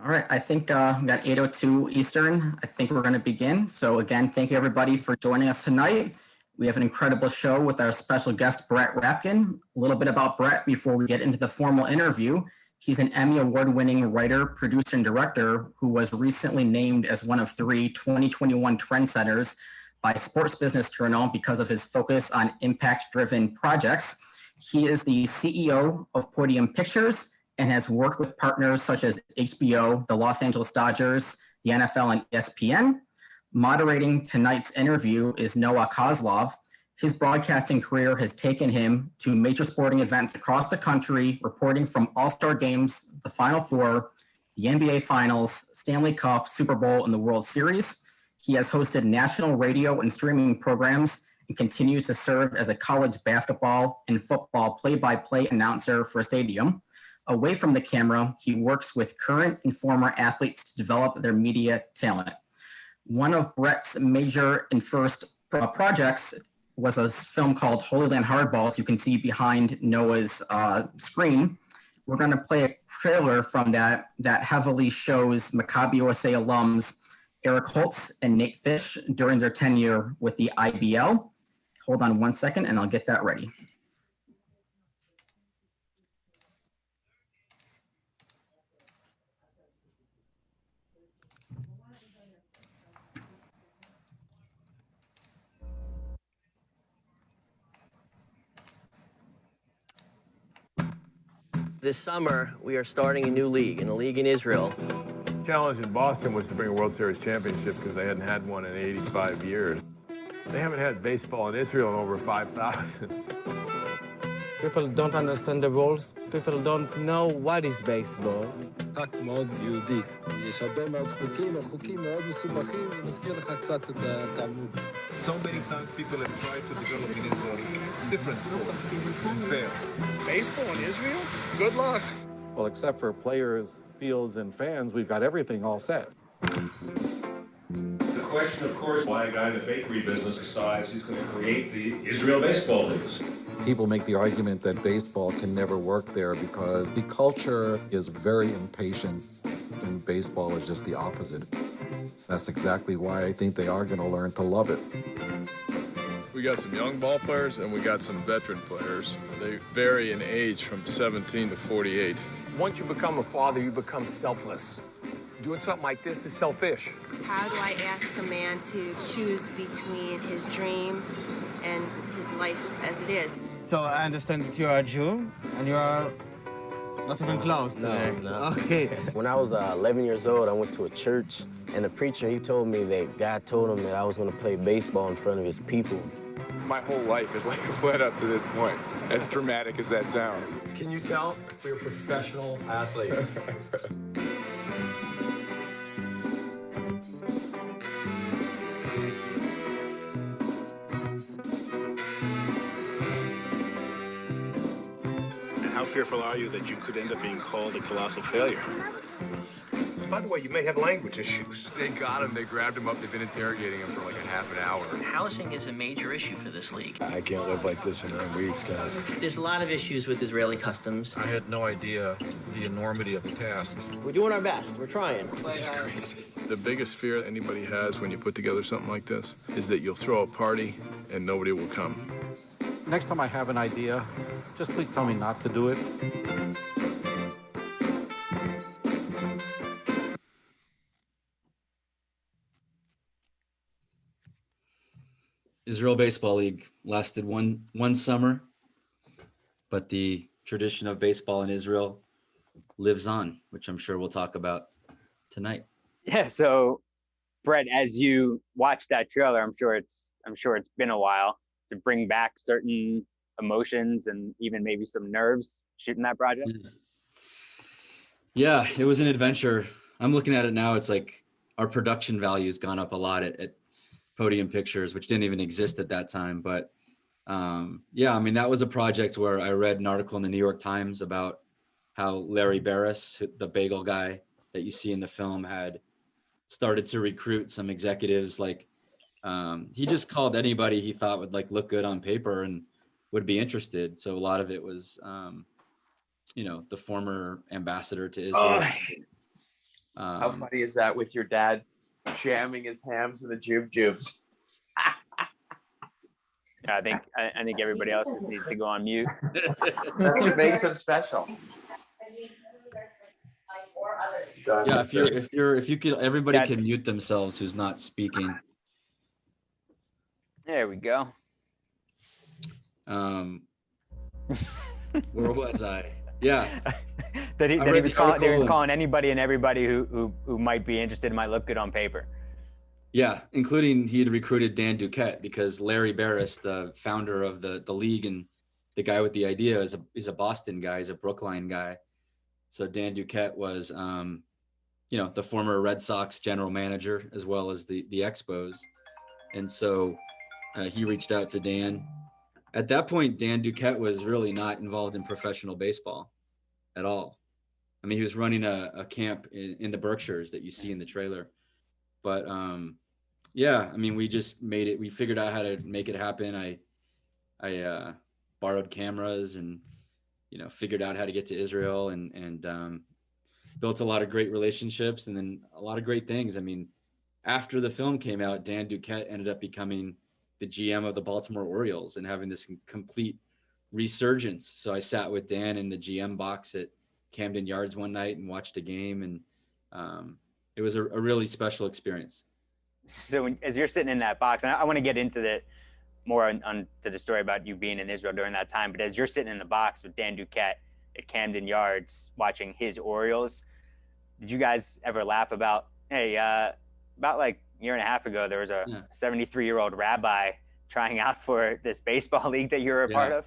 All right, I think we got 8:02 Eastern. I think we're going to begin. So again, thank you everybody for joining us tonight. We have an incredible show with our special guest, Brett Rapkin. A little bit about Brett before we get into the formal interview. He's an Emmy award-winning writer, producer, and director who was recently named as one of 3 2021 trendsetters by Sports Business Journal because of his focus on impact-driven projects. He is the CEO of Podium Pictures and has worked with partners such as HBO, the Los Angeles Dodgers, the NFL, and ESPN. Moderating tonight's interview is Noah Kozlov. His broadcasting career has taken him to major sporting events across the country, reporting from All-Star Games, the Final Four, the NBA Finals, Stanley Cup, Super Bowl, and the World Series. He has hosted national radio and streaming programs and continues to serve as a college basketball and football play-by-play announcer for a stadium. Away from the camera, he works with current and former athletes to develop their media talent. One of Brett's major and first projects was a film called Holy Land Hardball, as you can see behind Noah's screen. We're going to play a trailer from that heavily shows Maccabi USA alums Eric Holtz and Nate Fish during their tenure with the IBL. Hold on one second and I'll get that ready. This summer, we are starting a new league, a league in Israel. The challenge in Boston was to bring a World Series championship because they hadn't had one in 85 years. They haven't had baseball in Israel in over 5,000. People don't understand the rules. People don't know what is baseball. משחק מאוד יהודי. יש הרבה מאוד חוקים, החוקים מאוד מסובכים, זה מזכיר לך קצת את התלמוד. So many times people have tried to develop in Israel different sports and fail. Baseball in Israel? Good luck. Well, except for players, fields, and fans, we've got everything all set. The question, of course, why a guy in the bakery business decides he's going to create the Israel Baseball Leagues. People make the argument that baseball can never work there because the culture is very impatient and baseball is just the opposite. That's exactly why I think they are going to learn to love it. We got some young ball players and we got some veteran players. They vary in age from 17 to 48. Once you become a father, you become selfless. Doing something like this is selfish. How do I ask a man to choose between his dream and his life as it is? So I understand that you are a Jew and you are not even close today. No. Okay. When I was 11 years old, I went to a church, and the preacher, he told me that God told him that I was going to play baseball in front of his people. My whole life is like led up to this point, as dramatic as that sounds. Can you tell we're professional athletes? How fearful are you that you could end up being called a colossal failure? By the way, you may have language issues. They got him, they grabbed him up, they've been interrogating him for like a half an hour. Housing is a major issue for this league. I can't live like this for 9 weeks, guys. There's a lot of issues with Israeli customs. I had no idea the enormity of the task. We're doing our best. We're trying. This is crazy. The biggest fear anybody has when you put together something like this is that you'll throw a party and nobody will come. Next time I have an idea, just please tell me not to do it. Israel Baseball League lasted one summer, but the tradition of baseball in Israel lives on, which I'm sure we'll talk about tonight. Yeah, so Brett, as you watch that trailer, I'm sure it's been a while to bring back certain emotions and even maybe some nerves shooting that project. Yeah, it was an adventure. I'm looking at it now. It's like our production value's gone up a lot at Podium Pictures, which didn't even exist at that time. But yeah, I mean, that was a project where I read an article in the New York Times about how Larry Barris, the bagel guy that you see in the film, had started to recruit some executives. Like he just called anybody he thought would like look good on paper and would be interested. So a lot of it was, you know, the former ambassador to Israel. How funny is that with your dad jamming his hams in the jubes? Yeah, I think everybody else just needs to go on mute. That's what makes him special. Yeah, if you could, everybody can mute themselves who's not speaking. There we go. Where was I? Yeah. that he was calling anybody and everybody who might be interested and might look good on paper. Yeah, including he had recruited Dan Duquette because Larry Barris, the founder of the league and the guy with the idea, is a Boston guy, he's a Brookline guy. So Dan Duquette was, the former Red Sox general manager as well as the Expos, and so he reached out to Dan. At that point, Dan Duquette was really not involved in professional baseball at all. I mean, he was running a camp in the Berkshires that you see in the trailer. But yeah, I mean, we just made it. We figured out how to make it happen. I borrowed cameras and, figured out how to get to Israel and built a lot of great relationships and then a lot of great things. I mean, after the film came out, Dan Duquette ended up becoming the GM of the Baltimore Orioles and having this complete resurgence. So I sat with Dan in the GM box at Camden Yards one night and watched a game, and it was a really special experience. So as you're sitting in that box, and I want to get into the more on to the story about you being in Israel during that time, but as you're sitting in the box with Dan Duquette at Camden Yards watching his Orioles, did you guys ever laugh about, hey, about like a year and a half ago, there was a 73-year-old rabbi trying out for this baseball league that you were a part of?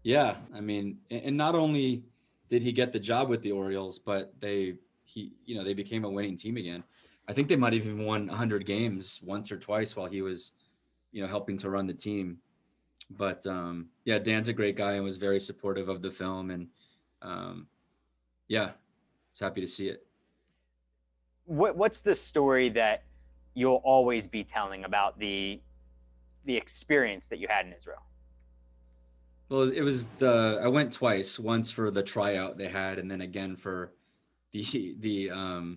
Yeah, I mean, and not only did he get the job with the Orioles, but they became a winning team again. I think they might have even won 100 games once or twice while he was, helping to run the team. But yeah, Dan's a great guy and was very supportive of the film, and yeah, was happy to see it. What's the story that you'll always be telling about the experience that you had in Israel? Well, I went twice, once for the tryout they had, and then again for the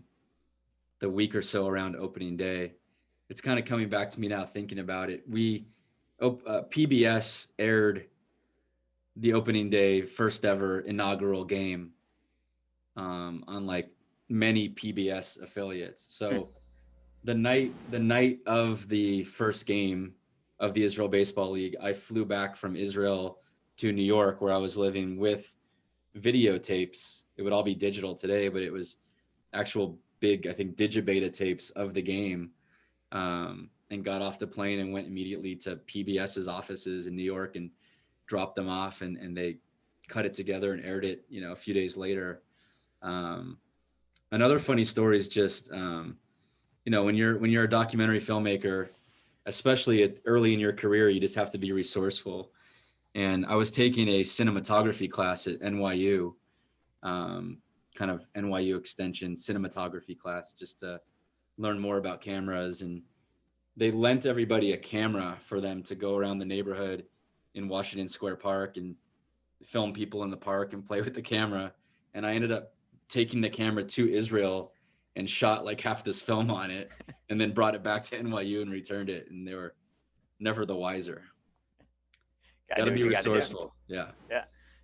week or so around opening day. It's kind of coming back to me now thinking about it. PBS aired the opening day first ever inaugural game on like many PBS affiliates. So the night of the first game of the Israel Baseball League, I flew back from Israel to New York where I was living with videotapes. It would all be digital today, but it was actual big, I think, digibeta tapes of the game, and got off the plane and went immediately to PBS's offices in New York and dropped them off, and they cut it together and aired it, a few days later. Another funny story is just, when you're a documentary filmmaker, especially early in your career, you just have to be resourceful. And I was taking a cinematography class at NYU, kind of NYU extension cinematography class, just to learn more about cameras. And they lent everybody a camera for them to go around the neighborhood in Washington Square Park and film people in the park and play with the camera. And I ended up taking the camera to Israel and shot like half this film on it, and then brought it back to NYU and returned it. And they were never the wiser. Gotta be resourceful. Yeah.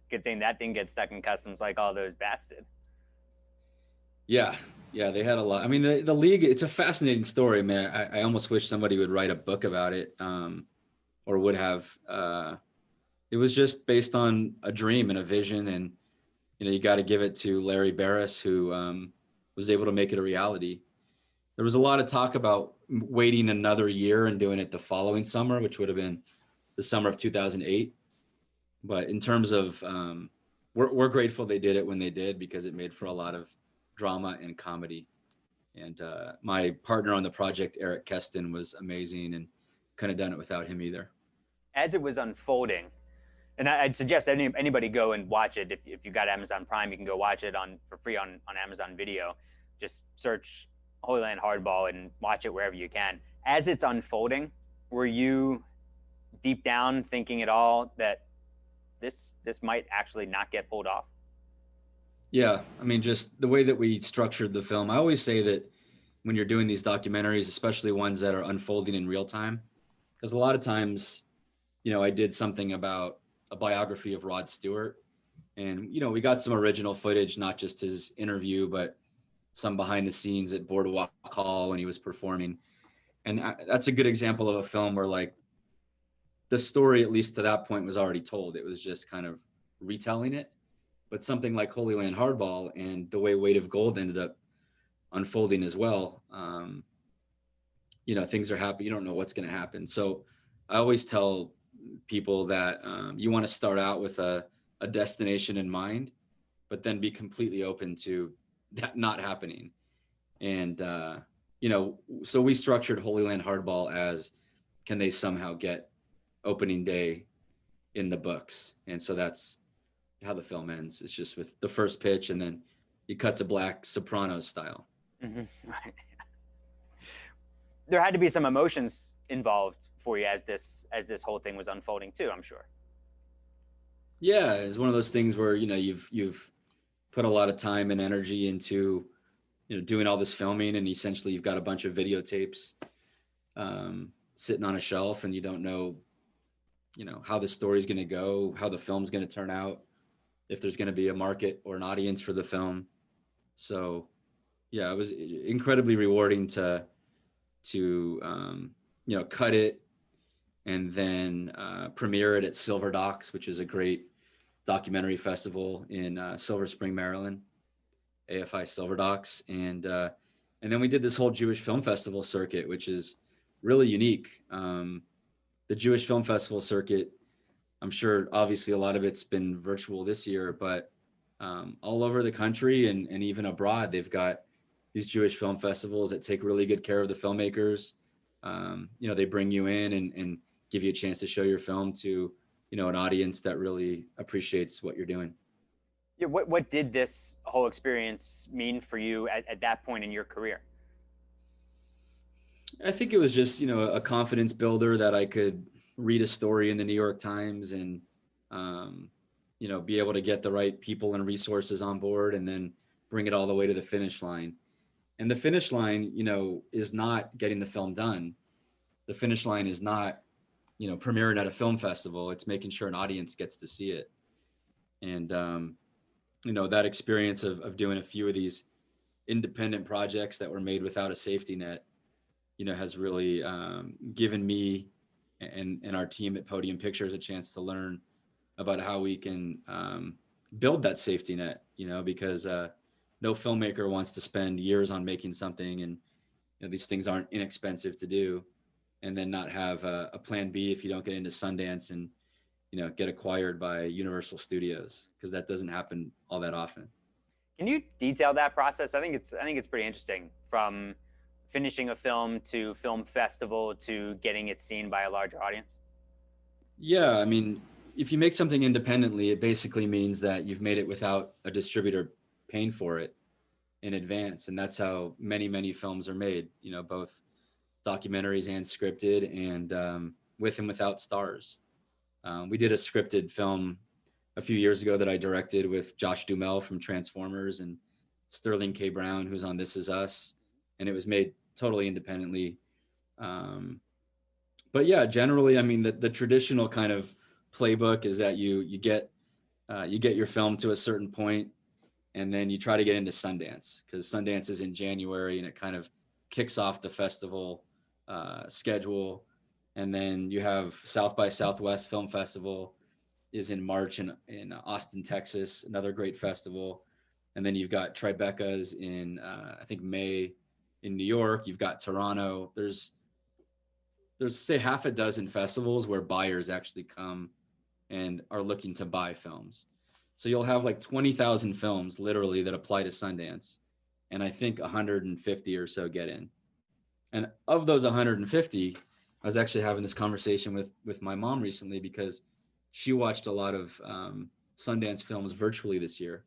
Good thing that didn't get stuck in customs like all those bats did. Yeah, they had a lot. I mean, the league, it's a fascinating story, man. I almost wish somebody would write a book about it, or would have. It was just based on a dream and a vision, and you got to give it to Larry Barris, who was able to make it a reality. There was a lot of talk about waiting another year and doing it the following summer, which would have been the summer of 2008. But in terms of, we're grateful they did it when they did, because it made for a lot of drama and comedy. And my partner on the project, Eric Keston, was amazing, and couldn't have done it without him either. As it was unfolding, and I'd suggest anybody go and watch it. If you got Amazon Prime, you can go watch it for free on Amazon Video. Just search Holy Land Hardball and watch it wherever you can. As it's unfolding, were you deep down thinking at all that this might actually not get pulled off? Yeah, I mean, just the way that we structured the film. I always say that when you're doing these documentaries, especially ones that are unfolding in real time, because a lot of times, I did something about a biography of Rod Stewart, and we got some original footage, not just his interview, but some behind the scenes at Boardwalk Hall when he was performing. And that's a good example of a film where, like, the story, at least to that point, was already told. It was just kind of retelling it. But something like Holy Land Hardball and the way Weight of Gold ended up unfolding as well, things are happening. You don't know what's going to happen. So I always tell people that you want to start out with a destination in mind, but then be completely open to that not happening. And, so we structured Holy Land Hardball as, can they somehow get opening day in the books? And so that's how the film ends. It's just with the first pitch, and then you cut to black, Sopranos style. Mm-hmm. Right. There had to be some emotions involved for you as this whole thing was unfolding too, I'm sure. Yeah, it's one of those things where you've put a lot of time and energy into doing all this filming, and essentially you've got a bunch of videotapes sitting on a shelf, and you don't know how the story's going to go, how the film's going to turn out, if there's going to be a market or an audience for the film. So yeah, it was incredibly rewarding to cut it and then premiere it at Silver Docs, which is a great documentary festival in Silver Spring, Maryland, AFI Silver Docs. And then we did this whole Jewish Film Festival circuit, which is really unique. The Jewish Film Festival circuit, I'm sure obviously a lot of it's been virtual this year, but all over the country and even abroad, they've got these Jewish film festivals that take really good care of the filmmakers. They bring you in and give you a chance to show your film to, an audience that really appreciates what you're doing. Yeah, what did this whole experience mean for you at that point in your career? I think it was just, a confidence builder that I could read a story in the New York Times and, be able to get the right people and resources on board and then bring it all the way to the finish line. And the finish line, is not getting the film done. The finish line is not, premiering at a film festival. It's making sure an audience gets to see it. And, that experience of doing a few of these independent projects that were made without a safety net, has really given me and our team at Podium Pictures a chance to learn about how we can build that safety net, because no filmmaker wants to spend years on making something, and these things aren't inexpensive to do, and then not have a plan B if you don't get into Sundance and get acquired by Universal Studios, because that doesn't happen all that often. Can you detail that process? I think it's pretty interesting, from finishing a film to film festival to getting it seen by a larger audience. Yeah, I mean, if you make something independently, it basically means that you've made it without a distributor paying for it in advance. And that's how many films are made, both documentaries and scripted, and with and without stars. We did a scripted film a few years ago that I directed with Josh Duhamel from Transformers and Sterling K. Brown, who's on This Is Us. And it was made totally independently. But yeah, generally, I mean, the traditional kind of playbook is that you get your film to a certain point, and then you try to get into Sundance, because Sundance is in January and it kind of kicks off the festival schedule. And then you have South by Southwest Film Festival is in March in Austin, Texas, another great festival. And then you've got Tribeca's in, I think, May in New York. You've got Toronto. There's say half a dozen festivals where buyers actually come and are looking to buy films. So you'll have like 20,000 films literally that apply to Sundance. And I think 150 or so get in. And of those 150, I was actually having this conversation with my mom recently, because she watched a lot of Sundance films virtually this year.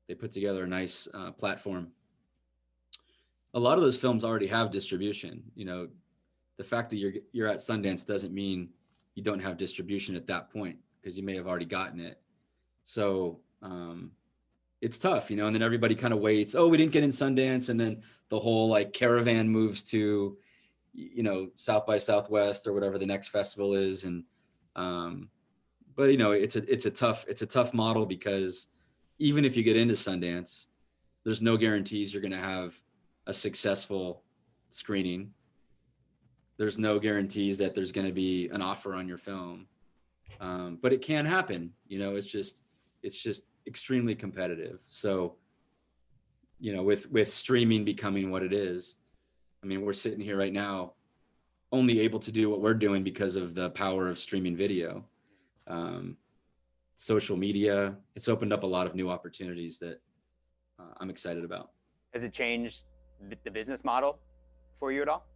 They put together a nice platform. A lot of those films already have distribution. The fact that you're at Sundance doesn't mean you don't have distribution at that point, because you may have already gotten it. So, it's tough, and then everybody kind of waits. Oh, we didn't get in Sundance. And then the whole like caravan moves to, South by Southwest or whatever the next festival is. And, but it's a tough model, because even if you get into Sundance, there's no guarantees you're going to have a successful screening. There's no guarantees that there's going to be an offer on your film. But it can happen, it's just extremely competitive. So, with streaming becoming what it is, I mean, we're sitting here right now only able to do what we're doing because of the power of streaming video. Social media, it's opened up a lot of new opportunities that I'm excited about. Has it changed the business model for you at all?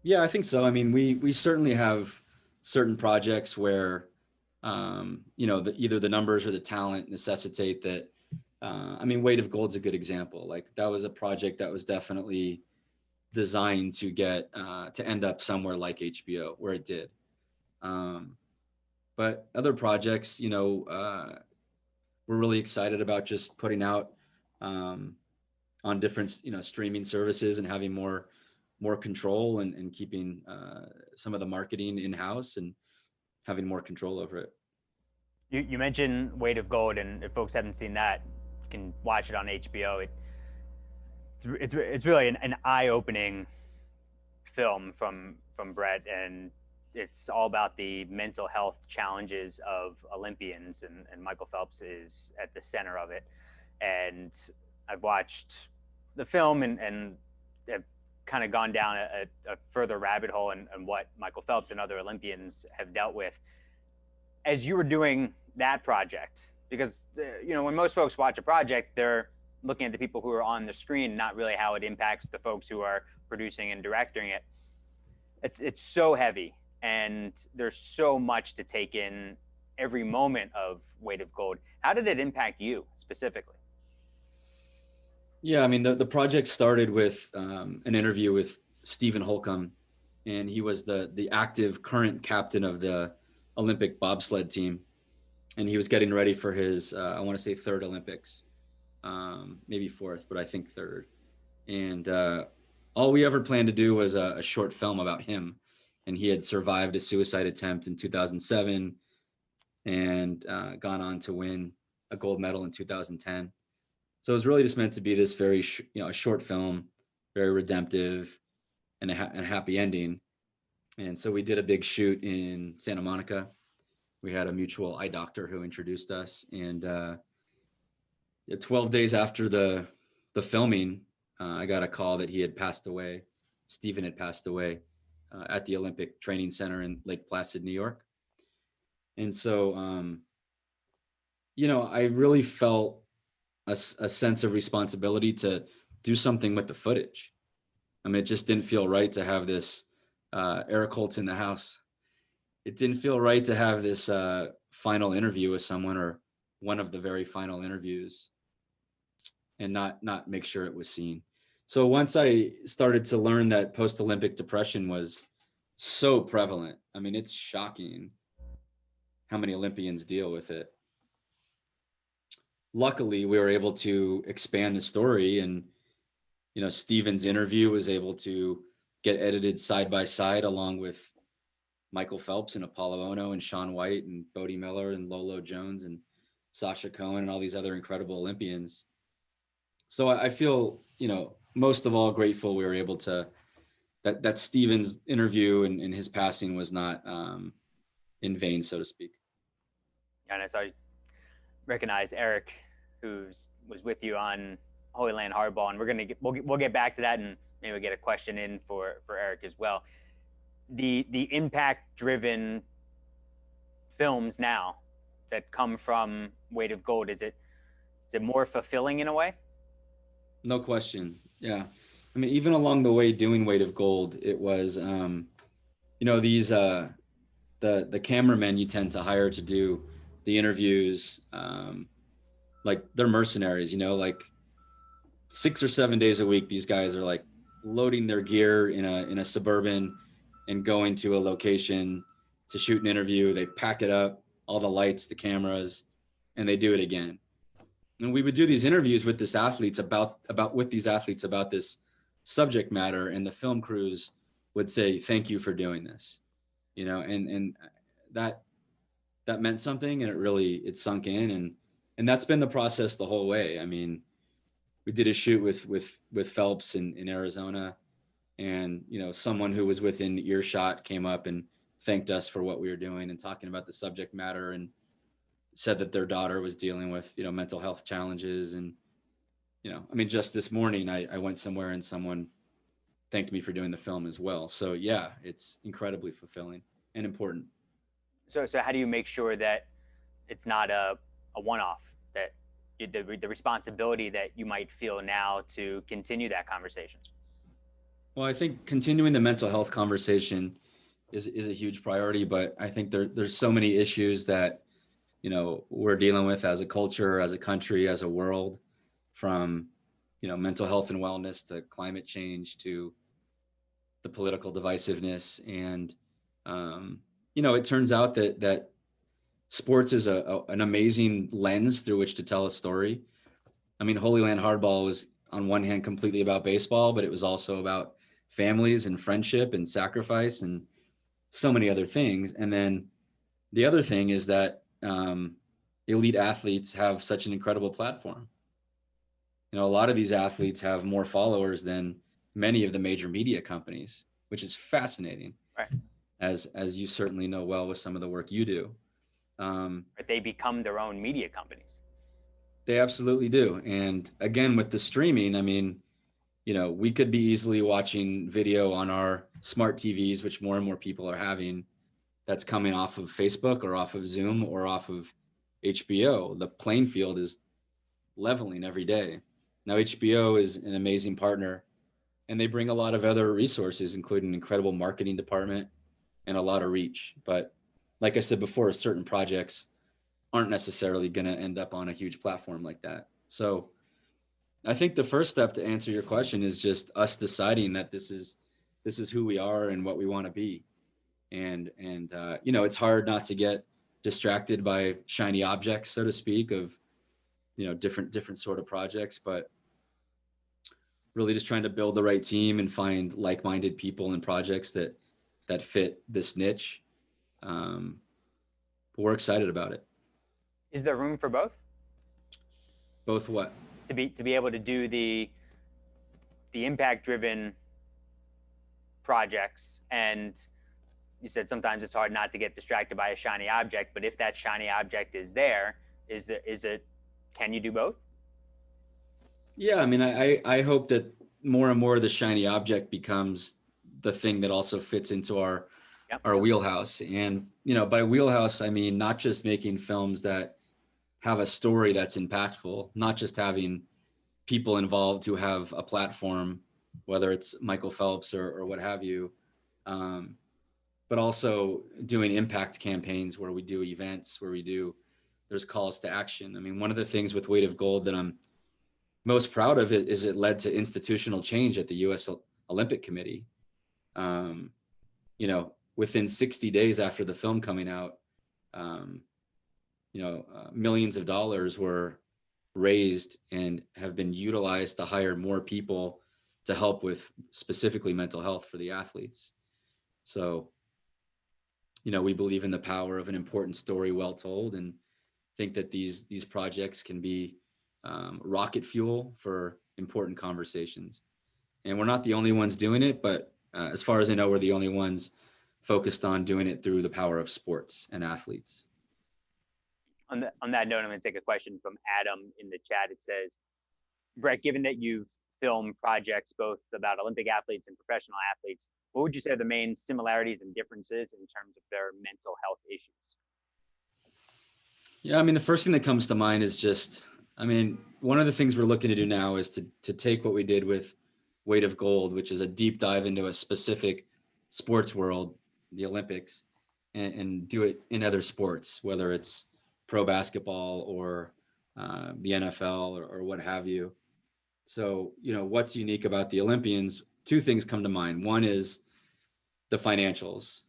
Yeah, I think so. I mean, we certainly have certain projects where, either the numbers or the talent necessitate that. Weight of Gold's a good example. Like, that was a project that was definitely designed to get to end up somewhere like HBO, where it did. But other projects, we're really excited about just putting out on different, streaming services and having more control and keeping some of the marketing in-house and having more control over it. You mentioned Weight of Gold, and if folks haven't seen that, you can watch it on HBO. It's really an eye-opening film from Brett, and it's all about the mental health challenges of Olympians, and Michael Phelps is at the center of it. And I've watched the film and have kind of gone down a further rabbit hole and what Michael Phelps and other Olympians have dealt with. As you were doing that project, because when most folks watch a project, they're looking at the people who are on the screen, not really how it impacts the folks who are producing and directing it. It's so heavy, and there's so much to take in every moment of Weight of Gold. How did it impact you specifically? Yeah, I mean, the project started with an interview with Stephen Holcomb, and he was the active current captain of the Olympic bobsled team. And he was getting ready for his, I want to say, third Olympics, maybe fourth, but I think third. And all we ever planned to do was a short film about him. And he had survived a suicide attempt in 2007 and gone on to win a gold medal in 2010. So it was really just meant to be this very, a short film, very redemptive, and a happy ending. And so we did a big shoot in Santa Monica. We had a mutual eye doctor who introduced us. And 12 days after the filming, I got a call that he had passed away. Stephen had passed away at the Olympic Training Center in Lake Placid, New York. And so, I really felt a sense of responsibility to do something with the footage. I mean, it just didn't feel right to have this Eric Holtz in the house. It didn't feel right to have this final interview with someone, or one of the very final interviews, and not make sure it was seen. So once I started to learn that post-Olympic depression was so prevalent, I mean, it's shocking how many Olympians deal with it. Luckily, we were able to expand the story, and Stephen's interview was able to get edited side by side along with Michael Phelps and Apollo Ono and Shaun White and Bodie Miller and Lolo Jones and Sasha Cohen and all these other incredible Olympians. So I feel, most of all grateful we were able to, that Stephen's interview and his passing was not in vain, so to speak. And as I recognize Eric, who was with you on Holy Land Hardball, and we'll get back to that, and maybe we'll get a question in for Eric as well. The impact-driven films now that come from Weight of Gold, is it more fulfilling in a way? No question. Yeah. I mean, even along the way doing Weight of Gold, it was, these, the cameramen you tend to hire to do the interviews, like they're mercenaries, like 6 or 7 days a week, these guys are like loading their gear in a Suburban and going to a location to shoot an interview. They pack it up, all the lights, the cameras, and they do it again. And we would do these interviews with these athletes about this subject matter, and the film crews would say, "Thank you for doing this," and that meant something, and it sunk in, and that's been the process the whole way. I mean, we did a shoot with Phelps in Arizona, and someone who was within earshot came up and thanked us for what we were doing and talking about the subject matter, and said that their daughter was dealing with mental health challenges. And I mean, just this morning I went somewhere and someone thanked me for doing the film as well. So yeah, it's incredibly fulfilling and important. So how do you make sure that it's not a one-off, that the responsibility that you might feel now to continue that conversation? Well, I think continuing the mental health conversation is a huge priority, but I think there's so many issues that we're dealing with as a culture, as a country, as a world, from mental health and wellness to climate change to the political divisiveness. And it turns out that sports is an amazing lens through which to tell a story. I mean, Holy Land Hardball was on one hand completely about baseball, but it was also about families and friendship and sacrifice and so many other things. And then the other thing is that elite athletes have such an incredible platform. A lot of these athletes have more followers than many of the major media companies, which is fascinating. Right. As you certainly know well with some of the work you do. But they become their own media companies. They absolutely do. And again, with the streaming, I mean, we could be easily watching video on our smart TVs, which more and more people are having, that's coming off of Facebook or off of Zoom or off of HBO. The playing field is leveling every day. Now, HBO is an amazing partner, and they bring a lot of other resources, including an incredible marketing department and a lot of reach. But like I said before, certain projects aren't necessarily going to end up on a huge platform like that. So I think the first step to answer your question is just us deciding that this is who we are and what we want to be. And it's hard not to get distracted by shiny objects, so to speak, of different sort of projects, but really just trying to build the right team and find like-minded people and projects that fit this niche. But we're excited about it. Is there room for both? Both what? To be able to do the impact-driven projects, and you said sometimes it's hard not to get distracted by a shiny object, but if that shiny object is there, can you do both? Yeah, I mean, I hope that more and more the shiny object becomes the thing that also fits into our wheelhouse. And, by wheelhouse, I mean, not just making films that have a story that's impactful, not just having people involved who have a platform, whether it's Michael Phelps or what have you, but also doing impact campaigns where we do events, where there's calls to action. I mean, one of the things with Weight of Gold that I'm most proud of is it led to institutional change at the U.S. Olympic Committee. Within 60 days after the film coming out, millions of dollars were raised and have been utilized to hire more people to help with specifically mental health for the athletes. So, we believe in the power of an important story well told, and think that these projects can be rocket fuel for important conversations. And we're not the only ones doing it, but as far as I know, we're the only ones focused on doing it through the power of sports and athletes. On that note, I'm going to take a question from Adam in the chat. It says, Brett, given that you've filmed projects both about Olympic athletes and professional athletes, what would you say are the main similarities and differences in terms of their mental health issues? Yeah, I mean, the first thing that comes to mind is just, one of the things we're looking to do now is to take what we did with Weight of Gold, which is a deep dive into a specific sports world, the Olympics, and do it in other sports, whether it's pro basketball or the NFL or what have you. So, what's unique about the Olympians? Two things come to mind. One is the financials.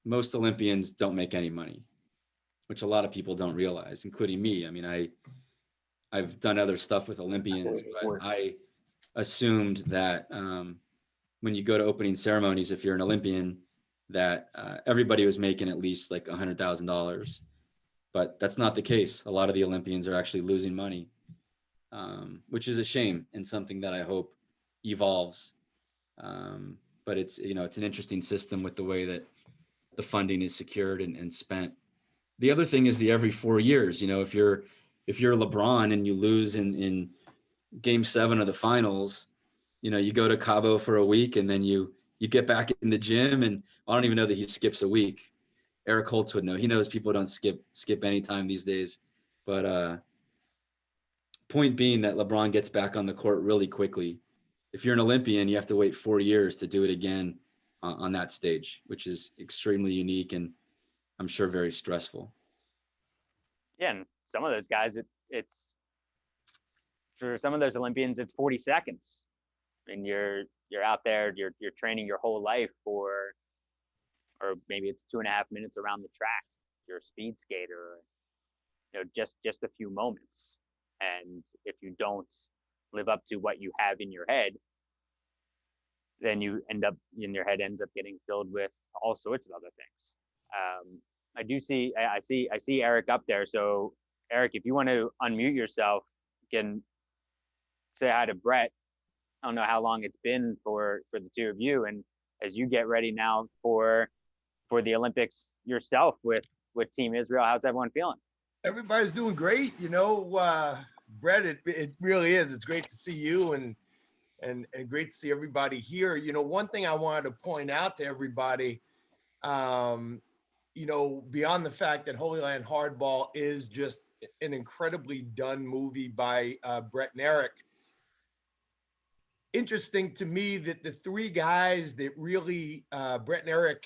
Most Olympians don't make any money. which a lot of people don't realize, including me. I mean, I've done other stuff with Olympians, but I assumed that when you go to opening ceremonies, if you're an Olympian, that everybody was making at least like $100,000. But that's not the case. A lot of the Olympians are actually losing money, which is a shame and something that I hope evolves. But it's an interesting system with the way that the funding is secured and spent. The other thing is the every 4 years. If you're LeBron and you lose in Game 7 of the finals, you go to Cabo for a week and then you get back in the gym, and I don't even know that he skips a week. Eric Holtz would know. He knows people don't skip any time these days. But point being that LeBron gets back on the court really quickly. If you're an Olympian, you have to wait 4 years to do it again on that stage, which is extremely unique and I'm sure very stressful. Yeah, and some of those guys, it's for some of those Olympians, it's 40 seconds. I mean, you're out there, you're training your whole life for, or maybe it's 2.5 minutes around the track. You're a speed skater, just a few moments. And if you don't live up to what you have in your head, then you end up, in your head ends up getting filled with all sorts of other things. I see Eric up there. So Eric, if you want to unmute yourself, you can say hi to Brett. I don't know how long it's been for the two of you. And as you get ready now for the Olympics yourself with Team Israel, how's everyone feeling? Everybody's doing great. Brett, it really is. It's great to see you and great to see everybody here. One thing I wanted to point out to everybody, beyond the fact that Holy Land Hardball is just an incredibly done movie by Brett and Eric. Interesting to me that the three guys that really Brett and Eric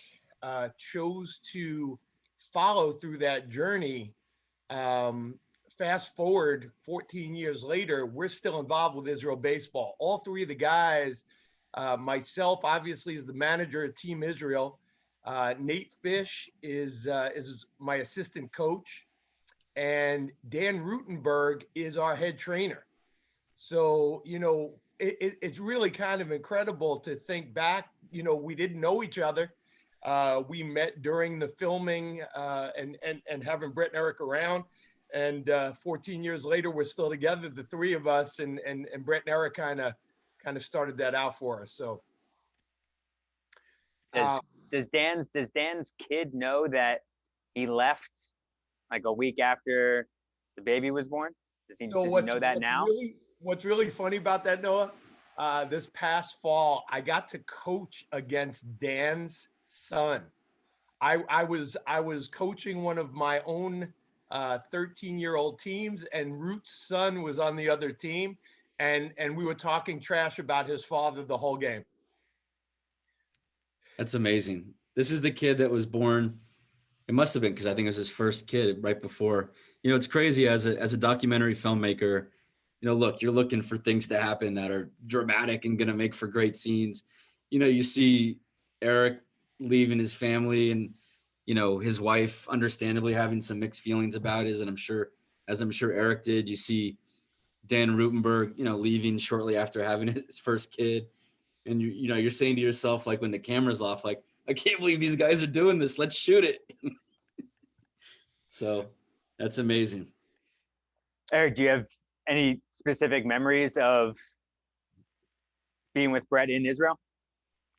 chose to follow through that journey, fast forward 14 years later, we're still involved with Israel baseball. All three of the guys, myself obviously is the manager of Team Israel. Nate Fish is my assistant coach, and Dan Rutenberg is our head trainer. So, it's really kind of incredible to think back. We didn't know each other. We met during the filming and having Brett and Eric around. And 14 years later, we're still together, the three of us, and Brett and Eric kind of started that out for us. So, does Dan's kid know that he left like a week after the baby was born? Does he know that now? What's really funny about that, Noah? This past fall, I got to coach against Dan's son. I was coaching one of my own 13-year-old teams, and Root's son was on the other team, and we were talking trash about his father the whole game. That's amazing. This is the kid that was born. It must have been, because I think it was his first kid right before. It's crazy as a documentary filmmaker. Look, you're looking for things to happen that are dramatic and going to make for great scenes. You see Eric leaving his family and, his wife understandably having some mixed feelings about it, and I'm sure Eric did. You see Dan Rutenberg, leaving shortly after having his first kid. And you're saying to yourself, like, when the camera's off, like, I can't believe these guys are doing this. Let's shoot it. So that's amazing. Eric, do you have any specific memories of being with Brett in Israel?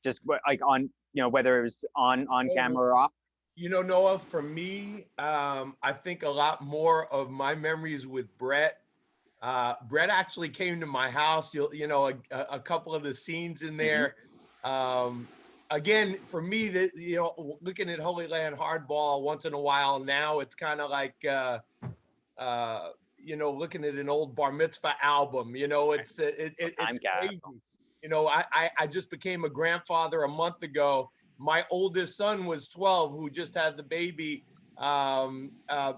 Just like on, whether it was on camera or off? Noah, for me, I think a lot more of my memories with Brett. Brett actually came to my house, a couple of the scenes in there. Again, for me, looking at Holy Land Hardball once in a while now, it's kind of like, looking at an old bar mitzvah album, it's crazy. I just became a grandfather a month ago. My oldest son was 12, who just had the baby.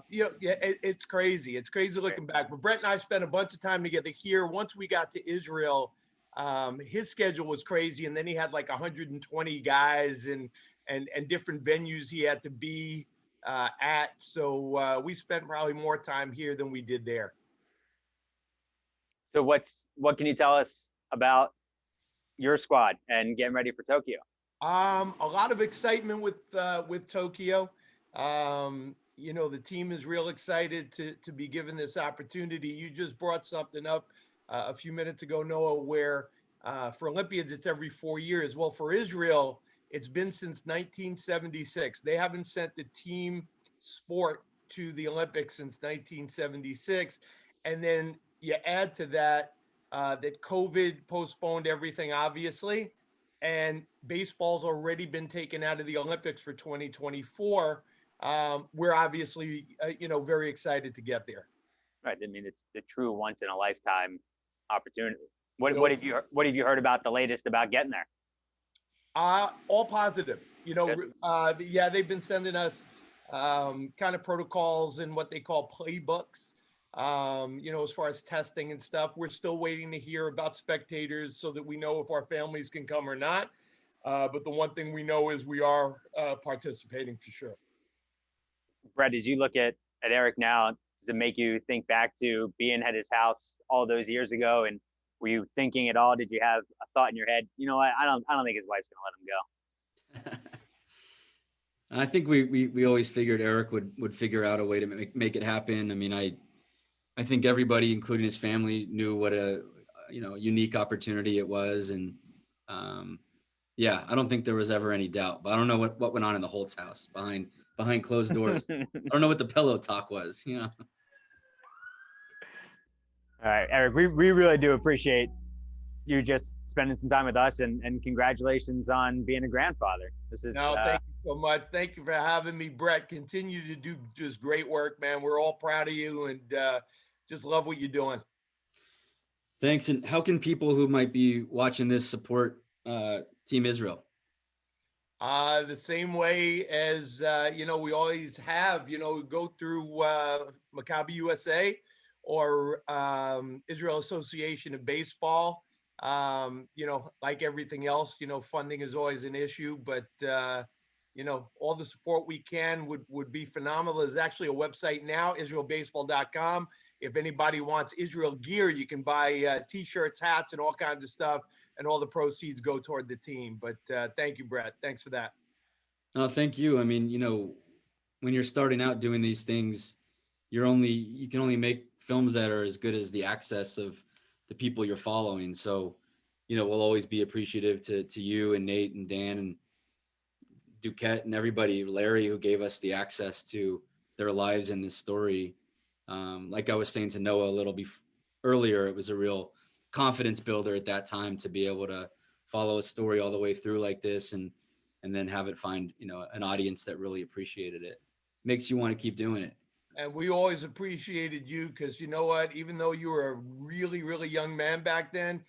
It's crazy. It's crazy looking back. But Brett and I spent a bunch of time together here. Once we got to Israel, his schedule was crazy, and then he had like 120 guys and different venues he had to be at. So we spent probably more time here than we did there. So what can you tell us about your squad and getting ready for Tokyo? A lot of excitement with Tokyo. The team is real excited to be given this opportunity. You just brought something up a few minutes ago, Noah, where for Olympians, it's every 4 years. Well, for Israel, it's been since 1976. They haven't sent the team sport to the Olympics since 1976. And then you add to that that COVID postponed everything, obviously, and baseball's already been taken out of the Olympics for 2024. We're obviously, very excited to get there. Right. I mean, it's the true once in a lifetime opportunity. What have you heard about the latest about getting there? All positive. They've been sending us kind of protocols and what they call playbooks. As far as testing and stuff. We're still waiting to hear about spectators so that we know if our families can come or not. But the one thing we know is we are participating for sure. Brett, as you look at Eric now, does it make you think back to being at his house all those years ago? And were you thinking at all? Did you have a thought in your head? You know what? I don't think his wife's going to let him go. I think we always figured Eric would figure out a way to make it happen. I mean, I think everybody, including his family, knew what a unique opportunity it was, and I don't think there was ever any doubt. But I don't know what went on in the Holtz house behind closed doors. I don't know what the pillow talk was. All right, Eric, we really do appreciate you just spending some time with us, and congratulations on being a grandfather. Thank you so much. Thank you for having me, Brett. Continue to do just great work, man. We're all proud of you, and just love what you're doing. Thanks. And how can people who might be watching this support Team Israel? The same way as, we always have, go through Maccabi USA or Israel Association of Baseball. Like everything else, funding is always an issue, but all the support we can would be phenomenal. There's actually a website now, israelbaseball.com. If anybody wants Israel gear, you can buy t-shirts, hats, and all kinds of stuff, and all the proceeds go toward the team. But thank you, Brett. Thanks for that. No, thank you. I mean, when you're starting out doing these things, you can only make films that are as good as the access of the people you're following. So, we'll always be appreciative to you and Nate and Dan and Duquette and everybody, Larry, who gave us the access to their lives in this story. Like I was saying to Noah a little earlier, it was a real confidence builder at that time to be able to follow a story all the way through like this and then have it find, an audience that really appreciated it. Makes you want to keep doing it. And we always appreciated you because you know what, even though you were a really, really young man back then,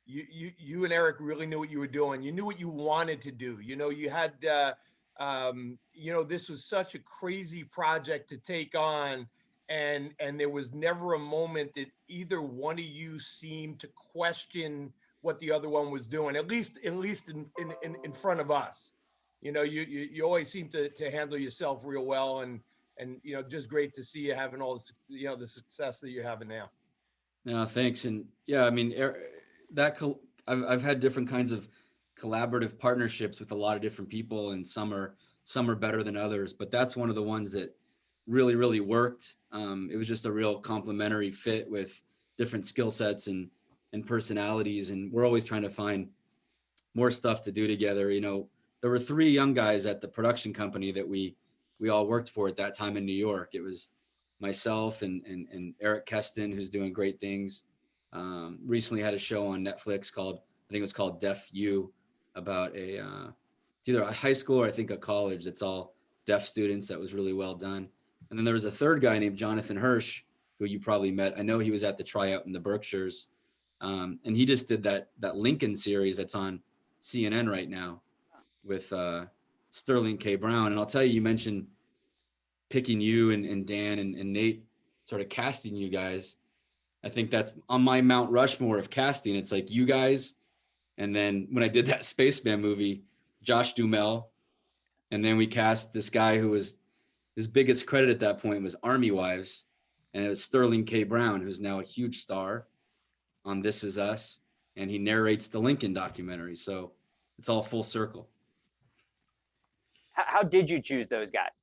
you and Eric really knew what you were doing. You knew what you wanted to do. You had, this was such a crazy project to take on. And there was never a moment that either one of you seemed to question what the other one was doing, at least in front of us. You always seem to handle yourself real well, and just great to see you having all this, the success that you're having now. No, thanks. And yeah, I mean, I've had different kinds of collaborative partnerships with a lot of different people, and some are better than others, but that's one of the ones that really, really worked. It was just a real complementary fit with different skill sets and personalities. And we're always trying to find more stuff to do together. There were 3 young guys at the production company that we all worked for at that time in New York. It was myself and Eric Keston, who's doing great things. Recently had a show on Netflix called Deaf U, about it's either a high school or I think a college that's all deaf students. That was really well done. And then there was a 3rd guy named Jonathan Hirsch, who you probably met. I know he was at the tryout in the Berkshires. And he just did that Lincoln series that's on CNN right now with Sterling K. Brown. And I'll tell you, you mentioned picking you and Dan and Nate, sort of casting you guys. I think that's on my Mount Rushmore of casting. It's like you guys. And then when I did that Spaceman movie, Josh Duhamel. And then we cast this guy who was his biggest credit at that point was Army Wives, and it was Sterling K. Brown, who's now a huge star on This Is Us, and he narrates the Lincoln documentary. So it's all full circle. How did you choose those guys?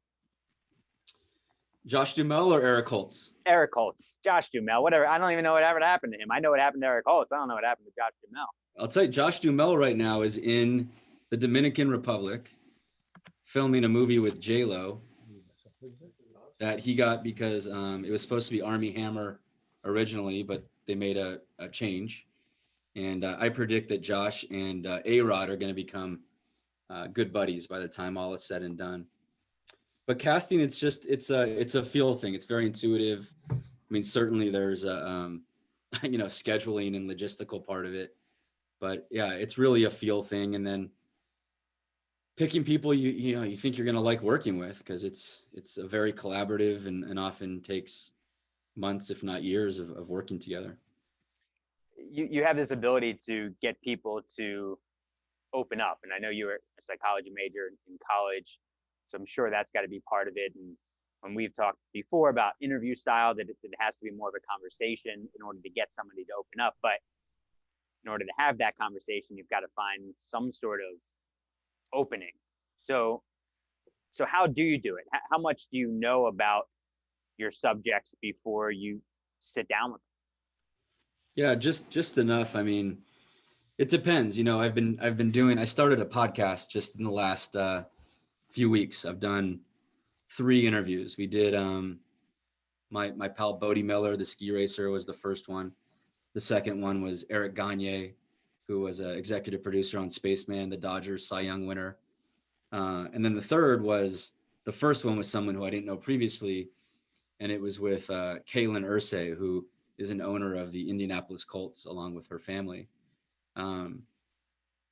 Josh Duhamel or Eric Holtz? Eric Holtz, Josh Duhamel, whatever. I don't even know what ever happened to him. I know what happened to Eric Holtz. I don't know what happened to Josh Duhamel. I'll tell you, Josh Duhamel right now is in the Dominican Republic filming a movie with J-Lo that he got because it was supposed to be Army Hammer originally, but they made a change. And I predict that Josh and A-Rod are going to become good buddies by the time all is said and done. But casting, it's a feel thing. It's very intuitive. I mean, certainly there's a scheduling and logistical part of it, but yeah, it's really a feel thing. And then picking people you think you're going to like working with, because it's a very collaborative and often takes months, if not years, of working together. You have this ability to get people to open up, and I know you were a psychology major in college, so I'm sure that's got to be part of it. And when we've talked before about interview style, that it has to be more of a conversation in order to get somebody to open up. But in order to have that conversation, you've got to find some sort of opening. So how do you do it? How much do you know about your subjects before you sit down with them? Yeah, just enough. I mean, it depends. I started a podcast just in the last few weeks. I've done 3 interviews. We did my pal Bodie Miller, the ski racer, was the first one. The second one was Eric Gagne, who was an executive producer on Spaceman, the Dodgers Cy Young winner. And then the first one was someone who I didn't know previously, and it was with Kaylin Irsay, who is an owner of the Indianapolis Colts, along with her family.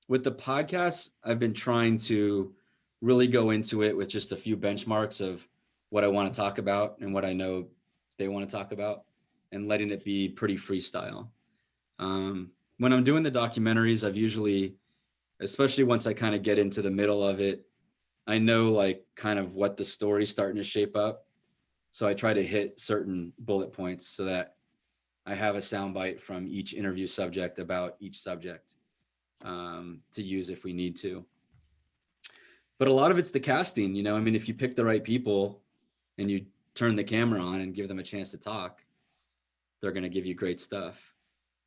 With the podcast, I've been trying to really go into it with just a few benchmarks of what I want to talk about and what I know they want to talk about, and letting it be pretty freestyle. When I'm doing the documentaries, I've usually, especially once I kind of get into the middle of it, I know like kind of what the story's starting to shape up. So I try to hit certain bullet points so that I have a soundbite from each interview subject about each subject to use if we need to. But a lot of it's the casting, I mean, if you pick the right people and you turn the camera on and give them a chance to talk, they're going to give you great stuff.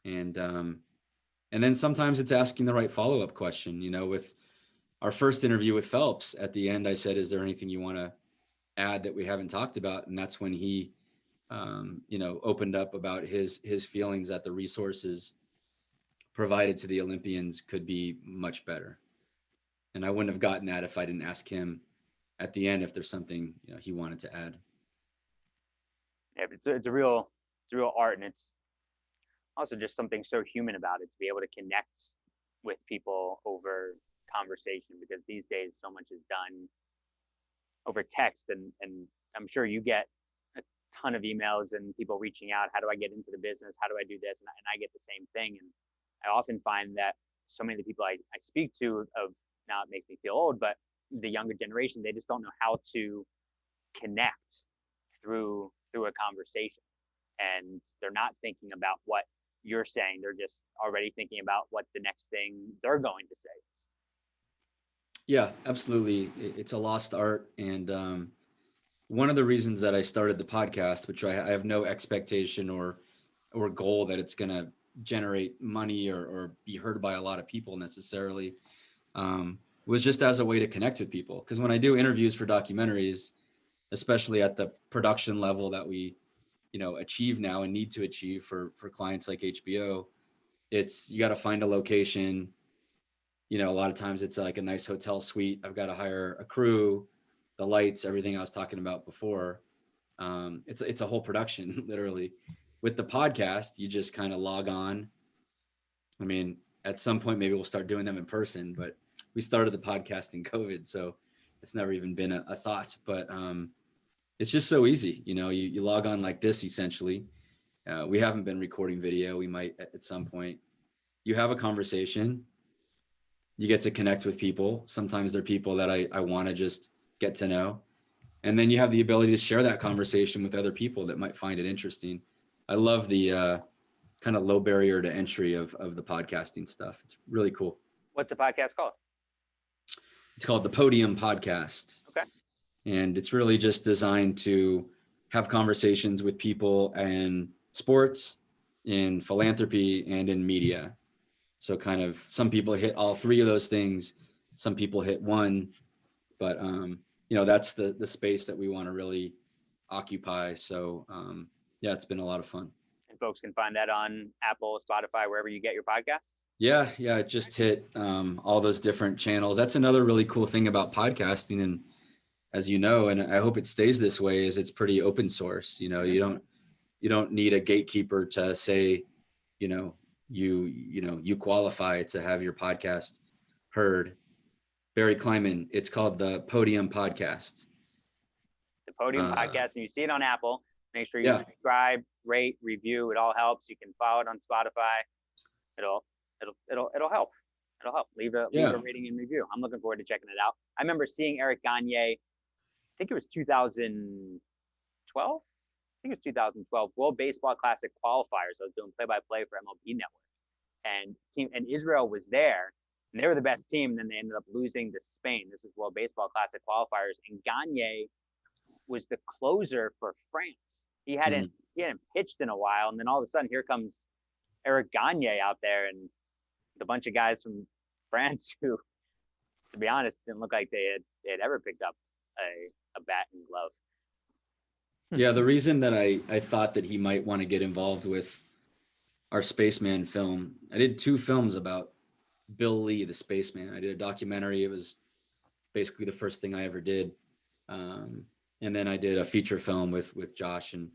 And then sometimes it's asking the right follow-up question. With our first interview with Phelps, at the end, I said, is there anything you want to add that we haven't talked about? And that's when he, opened up about his feelings that the resources provided to the Olympians could be much better. And I wouldn't have gotten that if I didn't ask him at the end if there's something he wanted to add. Yeah, but it's a real art, and it's also just something so human about it, to be able to connect with people over conversation, because these days so much is done over text, and I'm sure you get a ton of emails and people reaching out, how do I get into the business, how do I do this, and I get the same thing. And I often find that so many of the people I speak to, now it makes me feel old, but the younger generation, they just don't know how to connect through a conversation, and they're not thinking about what you're saying. They're just already thinking about what the next thing they're going to say is. Yeah, absolutely. It's a lost art. And one of the reasons that I started the podcast, which I have no expectation or goal that it's going to generate money or be heard by a lot of people necessarily, was just as a way to connect with people. Because when I do interviews for documentaries, especially at the production level that we, achieve now and need to achieve for clients like HBO, you got to find a location. A lot of times it's like a nice hotel suite. I've got to hire a crew, the lights, everything I was talking about before. It's a whole production, literally. With the podcast, you just kind of log on. I mean, at some point, maybe we'll start doing them in person, but we started the podcast in COVID, so it's never even been a thought. But it's just so easy. You log on like this, essentially. We haven't been recording video. We might at some point. You have a conversation. You get to connect with people. Sometimes they're people that I want to just get to know. And then you have the ability to share that conversation with other people that might find it interesting. I love the kind of low barrier to entry of the podcasting stuff. It's really cool. What's the podcast called? It's called the Podium Podcast. Okay. And it's really just designed to have conversations with people in sports, in philanthropy, and in media. So kind of some people hit all three of those things. Some people hit one, but that's the space that we want to really occupy. So yeah, it's been a lot of fun. And folks can find that on Apple, Spotify, wherever you get your podcasts. Yeah, it just hit all those different channels. That's another really cool thing about podcasting, and as you know, and I hope it stays this way, is it's pretty open source. You don't need a gatekeeper to say, you qualify to have your podcast heard. Barry Kleiman, it's called the Podium Podcast. The Podium Podcast, and you see it on Apple. Make sure you subscribe, rate, review. It all helps. You can follow it on Spotify. It'll help. It'll help. Leave a rating and review. I'm looking forward to checking it out. I remember seeing Eric Gagne, I think it was 2012. I think it was 2012 World Baseball Classic qualifiers. I was doing play-by-play for MLB Network, and Israel was there, and they were the best team. And then they ended up losing to Spain. This is World Baseball Classic qualifiers, and Gagne was the closer for France. He hadn't pitched in a while, and then all of a sudden, here comes Eric Gagne out there, and a bunch of guys from France who, to be honest, didn't look like they had ever picked up a bat and glove. Yeah, the reason that I thought that he might want to get involved with our Spaceman film, I did 2 films about Bill Lee, the Spaceman. I did a documentary. It was basically the first thing I ever did. And then I did a feature film with Josh and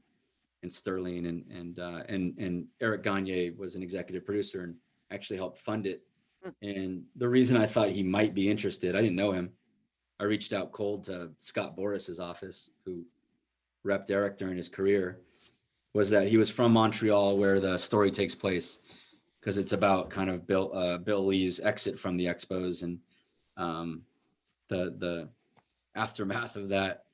Sterling and Eric Gagne was an executive producer and actually helped fund it. And the reason I thought he might be interested, I didn't know him. I reached out cold to Scott Boris's office, who repped Eric during his career, was that he was from Montreal, where the story takes place, because it's about kind of Bill Lee's exit from the Expos and the aftermath of that.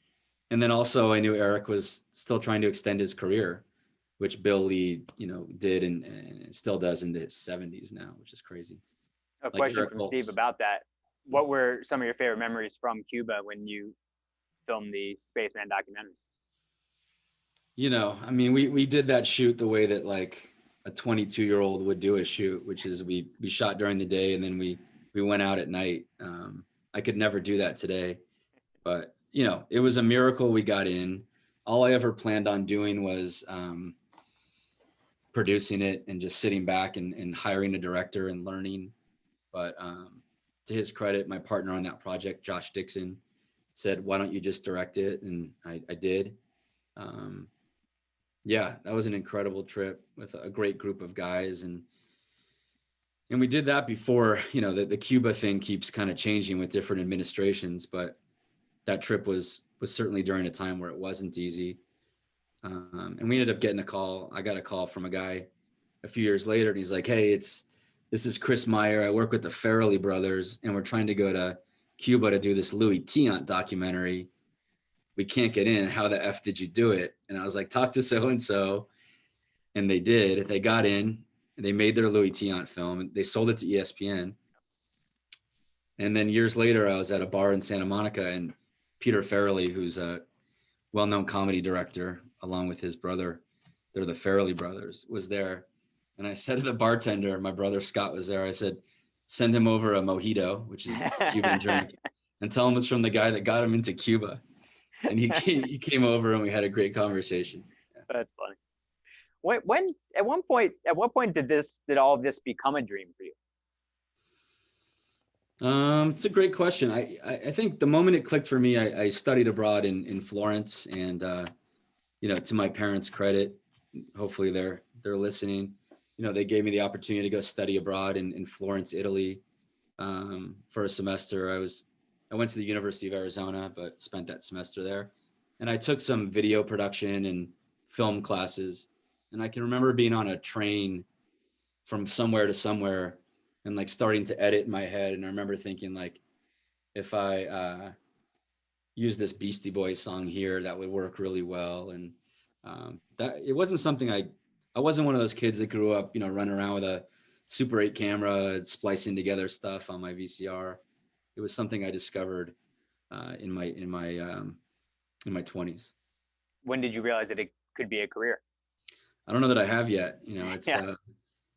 And then also I knew Eric was still trying to extend his career, which Bill Lee, did and still does into his 70s now, which is crazy. A question from Steve about that. What were some of your favorite memories from Cuba when you filmed the Spaceman documentary? We did that shoot the way that like a 22-year-old would do a shoot, which is we shot during the day and then we went out at night. I could never do that today, but it was a miracle we got in. All I ever planned on doing was producing it and just sitting back and hiring a director and learning. But to his credit, my partner on that project, Josh Dixon, said, "Why don't you just direct it?" And I did. That was an incredible trip with a great group of guys. And we did that before, the Cuba thing keeps kind of changing with different administrations, but that trip was certainly during a time where it wasn't easy. And we ended up getting a call. I got a call from a guy a few years later, and he's like, "Hey, this is Chris Meyer. I work with the Farrelly brothers, and we're trying to go to Cuba to do this Louis Tiant documentary. We can't get in. How the F did you do it?" And I was like, "Talk to so-and-so." And they did. They got in, and they made their Louis Tiant film, and they sold it to ESPN. And then years later, I was at a bar in Santa Monica, and Peter Farrelly, who's a well-known comedy director, along with his brother, they're the Farrelly brothers, was there. And I said to the bartender, my brother Scott was there, I said, "Send him over a mojito," which is a Cuban drink, "and tell him it's from the guy that got him into Cuba." And he came over and we had a great conversation. Yeah. That's funny. At what point did all of this become a dream for you? It's a great question. I think the moment it clicked for me, I studied abroad in Florence, and to my parents' credit, hopefully they're listening. They gave me the opportunity to go study abroad in Florence, Italy, for a semester. I went to the University of Arizona, but spent that semester there. And I took some video production and film classes. And I can remember being on a train from somewhere to somewhere and like starting to edit in my head. And I remember thinking, like, if I use this Beastie Boys song here that would work really well. And that it wasn't something I wasn't one of those kids that grew up, running around with a Super 8 camera, splicing together stuff on my VCR. It was something I discovered in my 20s. When did you realize that it could be a career? I don't know that I have yet.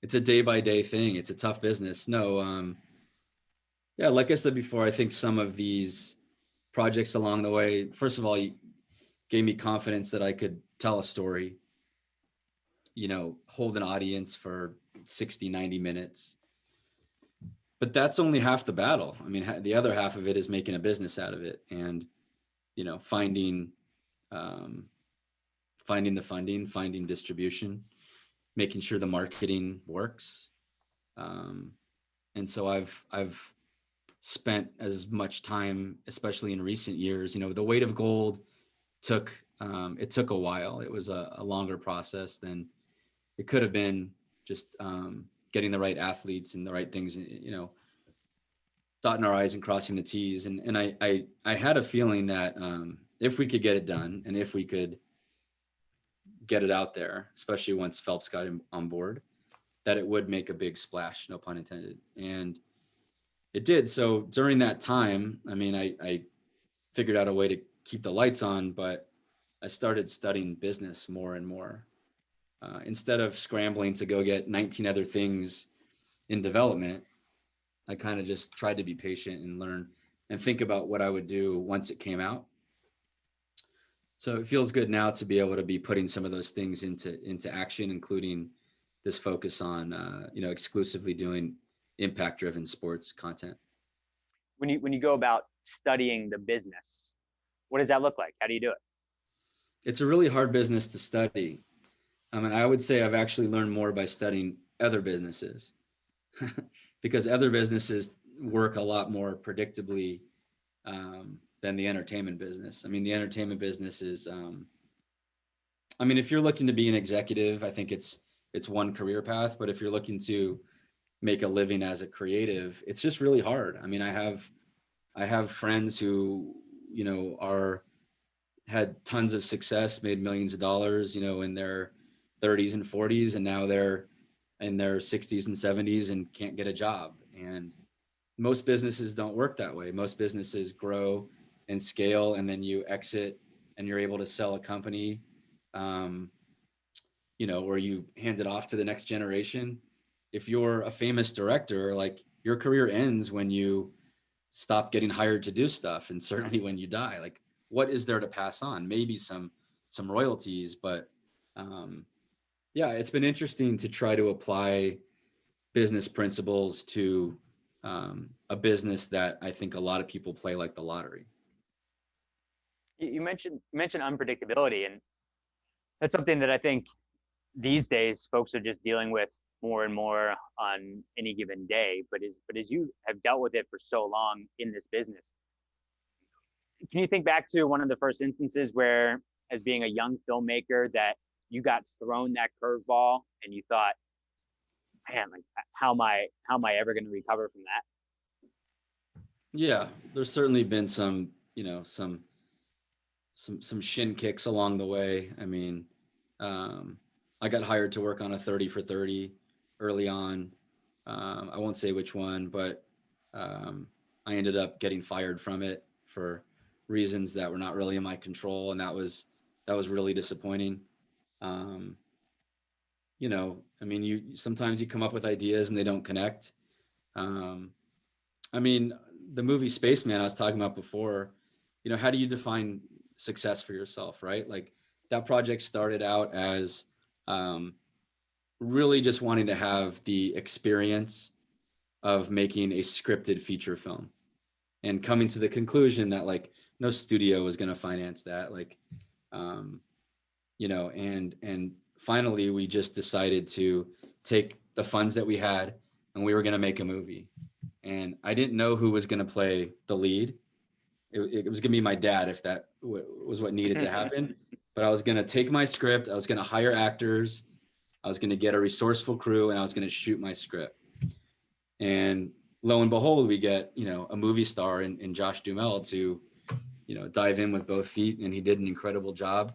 It's a day by day thing. It's a tough business. No, like I said before, I think some of these projects along the way, first of all, gave me confidence that I could tell a story, hold an audience for 60, 90 minutes. But that's only half the battle. I mean, the other half of it is making a business out of it and, finding the funding, finding distribution, making sure the marketing works. And so I've spent as much time, especially in recent years, the Weight of Gold took a while. It was a longer process than it could have been, just getting the right athletes and the right things, dotting our I's and crossing the T's. And I had a feeling that if we could get it done and if we could get it out there, especially once Phelps got him on board, that it would make a big splash, no pun intended. And it did. So during that time, I mean, I figured out a way to keep the lights on, but I started studying business more and more. Instead of scrambling to go get 19 other things in development, I kind of just tried to be patient and learn and think about what I would do once it came out. So it feels good now to be able to be putting some of those things into action, including this focus on, exclusively doing impact-driven sports content. When you go about studying the business, what does that look like? How do you do it? It's a really hard business to study. I mean, I would say I've actually learned more by studying other businesses because other businesses work a lot more predictably than the entertainment business. I mean, the entertainment business is, if you're looking to be an executive, I think it's one career path, but if you're looking to make a living as a creative, it's just really hard. I mean, I have friends who, had tons of success, made millions of dollars, in their 30s and 40s, and now they're in their 60s and 70s and can't get a job. And most businesses don't work that way. Most businesses grow and scale, and then you exit and you're able to sell a company, or you hand it off to the next generation. If you're a famous director, like, your career ends when you stop getting hired to do stuff, and certainly when you die. Like, what is there to pass on? Maybe some royalties, but it's been interesting to try to apply business principles to a business that I think a lot of people play like the lottery. You mentioned unpredictability, and that's something that I think these days folks are just dealing with more and more on any given day. But as you have dealt with it for so long in this business, can you think back to one of the first instances where, as being a young filmmaker, that you got thrown that curveball and you thought, man, like, how am I ever going to recover from that? Yeah, there's certainly been some shin kicks along the way. I mean, I got hired to work on a 30 for 30 early on. I won't say which one, but I ended up getting fired from it for reasons that were not really in my control, and that was really disappointing. Sometimes you come up with ideas and they don't connect. The movie Spaceman I was talking about before, how do you define success for yourself, right? Like, that project started out as really just wanting to have the experience of making a scripted feature film and coming to the conclusion that, like, no studio was going to finance that. Like, and finally we just decided to take the funds that we had and we were going to make a movie. And I didn't know who was going to play the lead. It was going to be my dad if that was what needed to happen. But I was going to take my script. I was going to hire actors. I was going to get a resourceful crew, and I was going to shoot my script. And lo and behold, we get, a movie star in Josh Duhamel to, dive in with both feet, and he did an incredible job.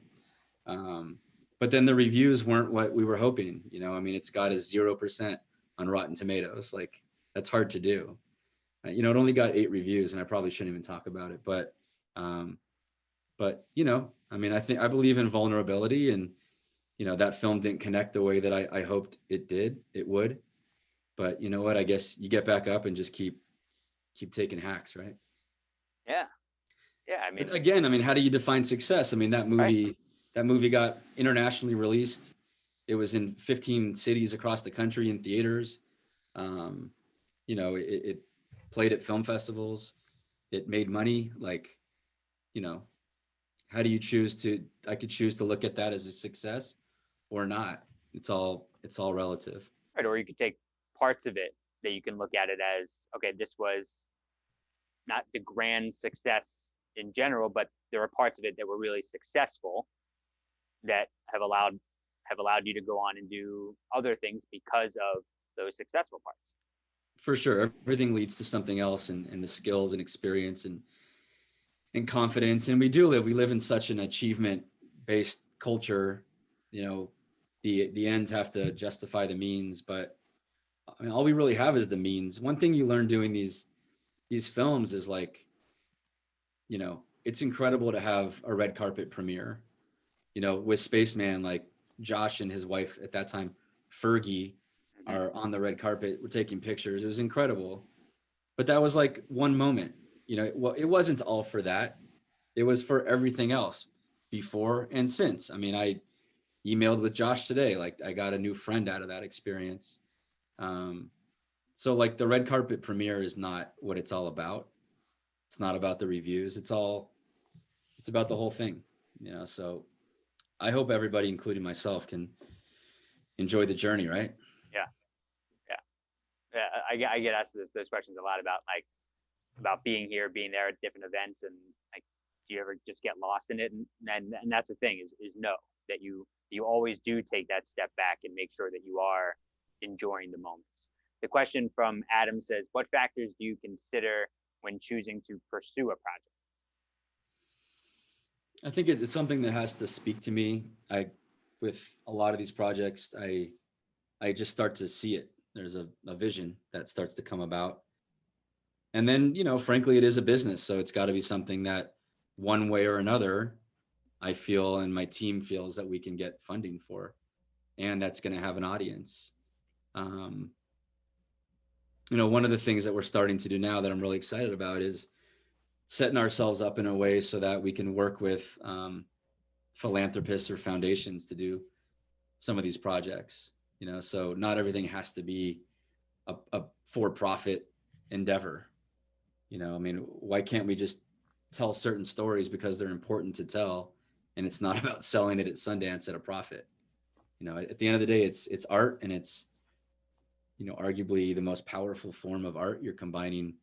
But then the reviews weren't what we were hoping. It's got a 0% on Rotten Tomatoes. Like, that's hard to do. It only got 8 reviews, and I probably shouldn't even talk about it. But I believe in vulnerability, and that film didn't connect the way that I hoped it would. But you know what? I guess you get back up and just keep taking hacks, right? Yeah. But again, how do you define success? That movie got internationally released. It was in 15 cities across the country in theaters. It played at film festivals. It made money. How do you I could choose to look at that as a success or not. It's all relative. Right. Or you could take parts of it that you can look at it as, okay, this was not the grand success in general, but there were parts of it that were really successful that have allowed you to go on and do other things because of those successful parts. For sure. Everything leads to something else, and the skills and experience and confidence. And we live in such an achievement-based culture. The ends have to justify the means, but all we really have is the means. One thing you learn doing these films is it's incredible to have a red carpet premiere. With Spaceman, like Josh and his wife at that time, Fergie, are on the red carpet. We're taking pictures. It was incredible. But that was like one moment. It wasn't all for that. It was for everything else before and since. I emailed with Josh today. Like, I got a new friend out of that experience. So like the red carpet premiere is not what it's all about. It's not about the reviews. It's about the whole thing, so I hope everybody, including myself, can enjoy the journey, right? Yeah. I get asked those questions a lot about being here, being there at different events, and do you ever just get lost in it? And that's the thing is no, that you always do take that step back and make sure that you are enjoying the moments. The question from Adam says, what factors do you consider when choosing to pursue a project? I think it's something that has to speak to me. With a lot of these projects, I just start to see it. There's a vision that starts to come about. And then, frankly, it is a business. So it's got to be something that one way or another, I feel and my team feels that we can get funding for. And that's going to have an audience. One of the things that we're starting to do now that I'm really excited about is setting ourselves up in a way so that we can work with philanthropists or foundations to do some of these projects. So not everything has to be a for-profit endeavor. Why can't we just tell certain stories because they're important to tell, and it's not about selling it at Sundance at a profit? At the end of the day, it's art, and it's arguably the most powerful form of art. You're combining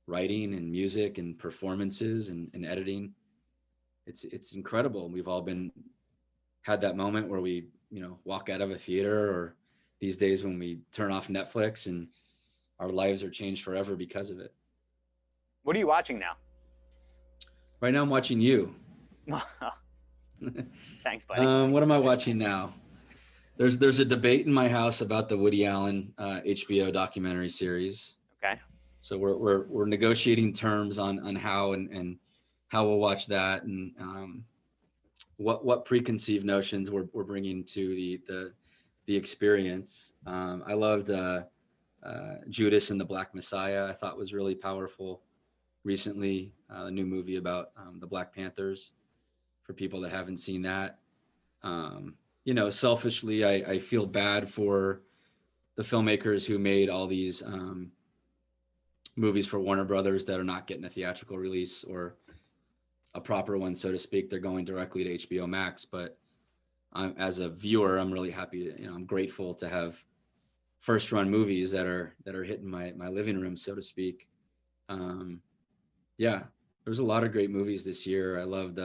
writing and music and performances and editing. It's incredible. We've all had that moment where we walk out of a theater, or these days when we turn off Netflix, and our lives are changed forever because of it. What are you watching now? Right now I'm watching you. Thanks, buddy. What am I watching now? There's a debate in my house about the Woody Allen HBO documentary series. Okay. So we're negotiating terms on how and how we'll watch that, and what preconceived notions we're bringing to the experience. I loved Judas and the Black Messiah. I thought was really powerful recently. A new movie about the Black Panthers, for people that haven't seen that. Selfishly, I feel bad for the filmmakers who made all these movies for Warner Brothers that are not getting a theatrical release or a proper one, so to speak. They're going directly to HBO Max. But as a viewer, I'm really happy to, I'm grateful to have first run movies that are hitting my living room, so to speak. There's a lot of great movies this year. I loved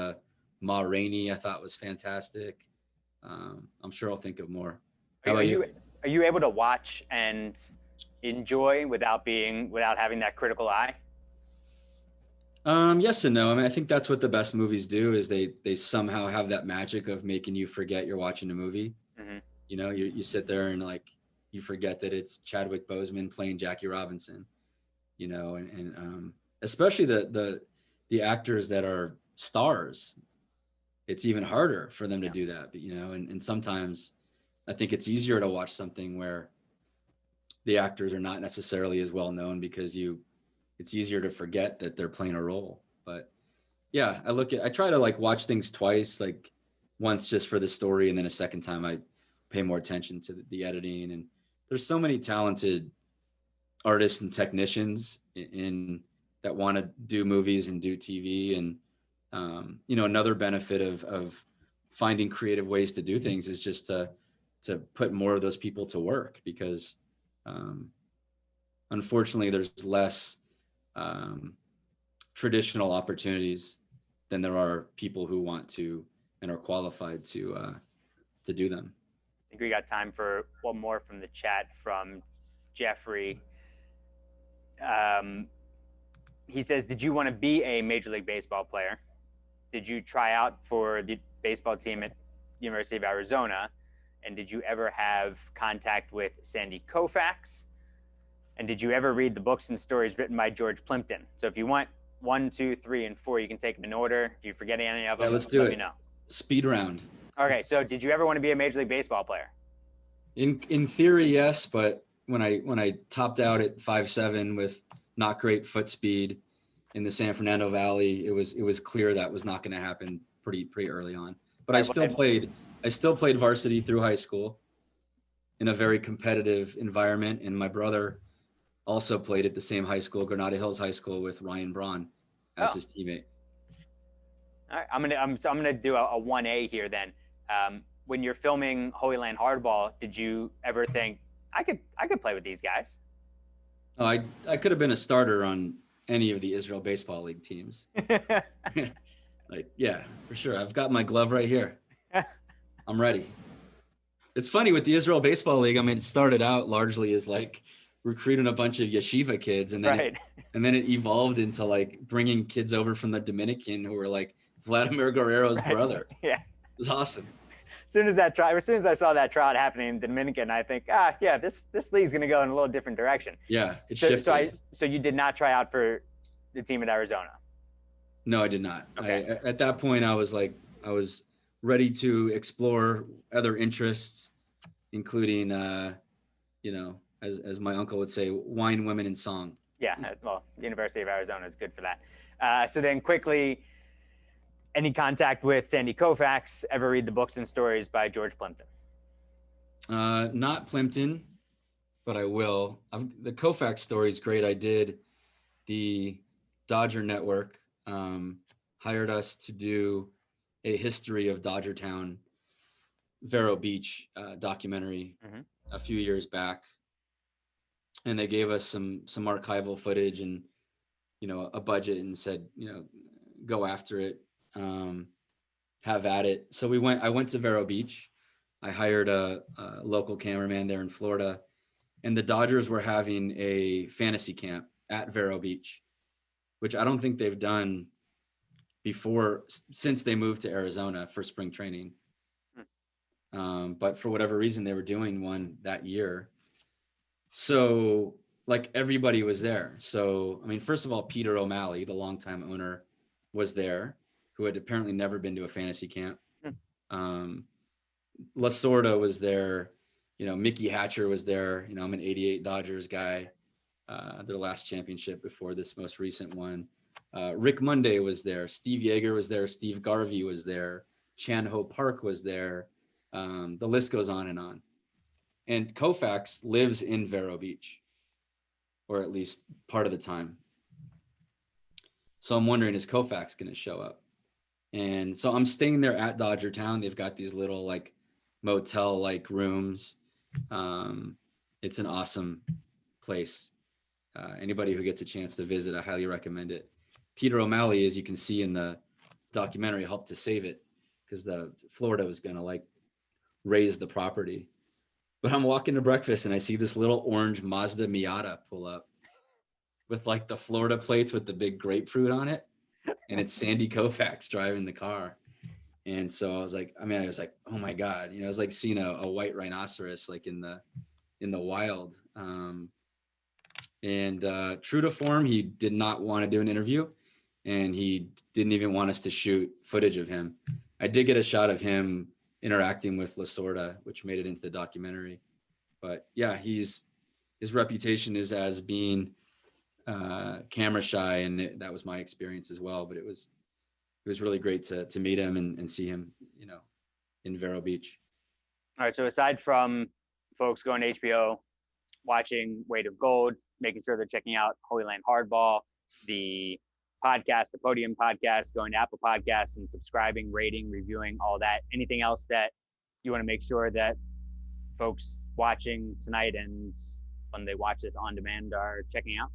Ma Rainey. I thought was fantastic. I'm sure I'll think of more. How about you? Are you able to watch and enjoy without having that critical eye? Yes and no. I mean, I think that's what the best movies do is they somehow have that magic of making you forget you're watching a movie. Mm-hmm. You know, you sit there and like you forget that it's Chadwick Boseman playing Jackie Robinson. You know, and especially the actors that are stars, it's even harder for them to do that. But you know, and sometimes I think it's easier to watch something where the actors are not necessarily as well known because it's easier to forget that they're playing a role. But yeah, I try to like watch things twice, like once just for the story, and then a second time I pay more attention to the editing. And there's so many talented artists and technicians in that want to do movies and do TV. And you know, another benefit of finding creative ways to do things is just to put more of those people to work, because unfortunately there's less traditional opportunities than there are people who want to and are qualified to do them. I think we got time for one more from the chat from Jeffrey. He says, did you want to be a Major League Baseball player? Did you try out for the baseball team at University of Arizona? And did you ever have contact with Sandy Koufax? And did you ever read the books and stories written by George Plimpton? So if you want 1, 2, 3, and 4, you can take them in order. If you forget any of them, let's do let it. me know. Speed round. Okay, so did you ever want to be a Major League Baseball player? In theory, yes, but when I topped out at 5'7" with not great foot speed in the San Fernando Valley, it was clear that was not going to happen pretty early on. But I still played varsity through high school in a very competitive environment, and my brother also played at the same high school, Granada Hills High School, with Ryan Braun as his teammate. All right, I'm gonna do a 1A here then. When you're filming Holy Land Hardball, did you ever think I could play with these guys? Oh, I could have been a starter on any of the Israel Baseball League teams. Like, yeah, for sure. I've got my glove right here. I'm ready. It's funny with the Israel Baseball League. I mean, it started out largely as like recruiting a bunch of yeshiva kids, and then then it evolved into like bringing kids over from the Dominican who were like Vladimir Guerrero's brother. Yeah, it was awesome. As soon as I saw that tryout happening in Dominican, I think, yeah, this league's gonna go in a little different direction. Yeah, it shifted. So you did not try out for the team at Arizona? No, I did not. Okay. At that point, I was ready to explore other interests, including, as my uncle would say, wine, women, and song. Yeah, well, the University of Arizona is good for that. So then quickly, any contact with Sandy Koufax? Ever read the books and stories by George Plimpton? Not Plimpton, but I will. The Koufax story is great. I did the Dodger Network hired us to do a history of Dodgertown, Vero Beach documentary a few years back. And they gave us some archival footage and, a budget, and said, go after it, have at it. So I went to Vero Beach. I hired a local cameraman there in Florida, and the Dodgers were having a fantasy camp at Vero Beach, which I don't think they've done before since they moved to Arizona for spring training. But for whatever reason, they were doing one that year. So like everybody was there. So, I mean, first of all, Peter O'Malley, the longtime owner, was there, who had apparently never been to a fantasy camp. Lasorda was there. Mickey Hatcher was there. I'm an 88 Dodgers guy, their last championship before this most recent one. Rick Monday was there. Steve Yeager was there. Steve Garvey was there. Chan Ho Park was there. The list goes on and on. And Koufax lives in Vero Beach, or at least part of the time. So I'm wondering, is Koufax going to show up? And so I'm staying there at Dodgertown. They've got these little like motel-like rooms. It's an awesome place. Anybody who gets a chance to visit, I highly recommend it. Peter O'Malley, as you can see in the documentary, helped to save it because the Florida was going to like raise the property. But I'm walking to breakfast and I see this little orange Mazda Miata pull up with like the Florida plates with the big grapefruit on it. and it's Sandy Koufax driving the car. And so I was like, oh my God, you know, it was like seeing a white rhinoceros like in the wild. And true to form, he did not want to do an interview, and he didn't even want us to shoot footage of him. I did get a shot of him interacting with Lasorda, which made it into the documentary. But yeah, his reputation is as being camera shy, and that was my experience as well. But it was really great to meet him and see him, you know, in Vero Beach. All right. So aside from folks going to HBO, watching Weight of Gold, making sure they're checking out Holy Land Hardball, the podcast, the Podium Podcast, going to Apple Podcasts and subscribing, rating, reviewing, all that. Anything else that you want to make sure that folks watching tonight and when they watch this on demand are checking out?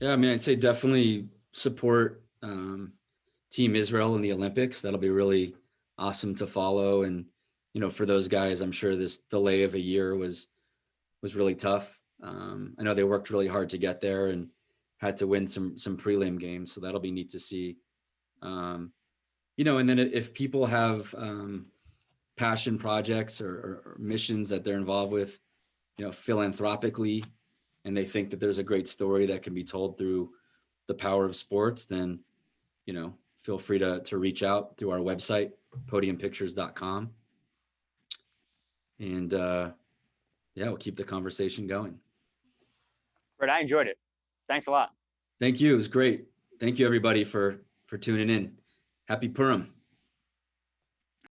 Yeah, I mean, I'd say definitely support Team Israel in the Olympics. That'll be really awesome to follow. And, you know, for those guys, I'm sure this delay of a year was really tough. I know they worked really hard to get there and had to win some prelim games. So that'll be neat to see. You know, and then if people have passion projects or missions that they're involved with, you know, philanthropically, and they think that there's a great story that can be told through the power of sports, then, you know, feel free to reach out through our website, podiumpictures.com. And yeah, we'll keep the conversation going. Brett, I enjoyed it. Thanks a lot. Thank you. It was great. Thank you, everybody, for tuning in. Happy Purim.